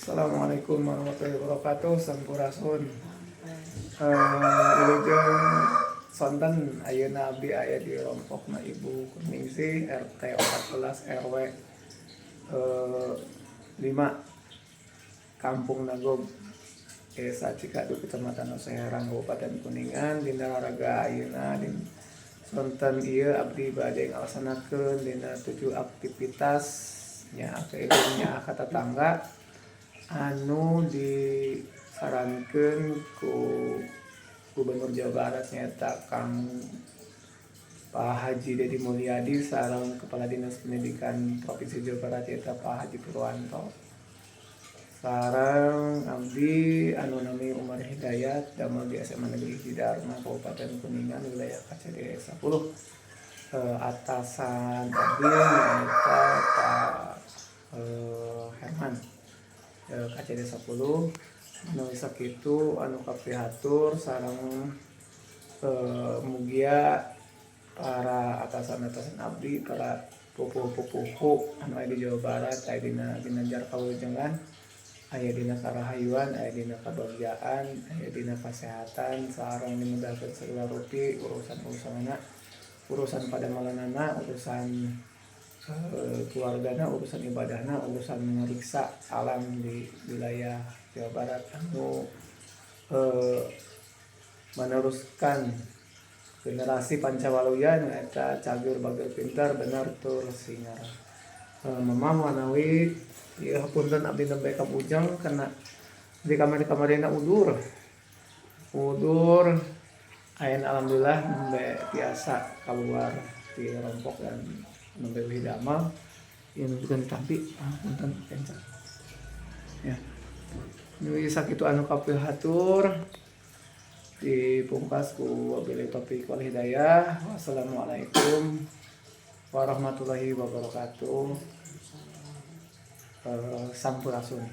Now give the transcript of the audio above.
Assalamualaikum warahmatullahi wabarakatuh. Sampurasun. Wilujeng sonten ayeuna abdi aya di rompokna Ibu Kuningsih RT 14 RW 5 Kampung Nagog Desa Cikadu Kecamatan Oseherang Kabupaten Kuningan. Dina raraga ayeuna din sonten ieu abdi bade ngalaksanakeun dina 7 aktivitas nya keilmunya ka tetangga anu disarankeun ku Gubernur Jawa Barat nyata Kang Pak Haji Dedi Mulyadi sareng Kepala Dinas Pendidikan Provinsi Jawa Barat nyata Pak Haji Purwanto sareng abdi anu nami Umar Hidayat damel di SMA Negeri Hidarma Kabupaten Kuningan wilayah KCD 10. Atasan abdi nyata Pak Herman KCD 10 anu sakitu anu kaprihatur sareng mugia para atasan-atasan abdi para pupuh-pupuh anu aya di Jawa Barat aya dina Ginanjar Kawilujengan aya dina karahayuan aya dina kabagjaan aya dina kasehatan sareng dimudahkeun segala rupi urusan-urusanna urusan padamalanana urusan keluargana urusan ibadahna urusan meriksa alam di wilayah Jawa Barat anu meneruskan generasi Pancawaluya eta cager bager pintar benar tur singar mamah manawi ieu hapunten abdi nembe ka bujang kana di kamari-kamarina udur ayeuna alhamdulillah nembe biasa keluar di rompok dan nembe hidama ieu nujukeun tampi punten kencang ya nu sakitu anu kaprihatur dipungkas ku wabillahi taufiq wal hidayah. Wassalamualaikum warahmatullahi wabarakatuh. Sampurasun.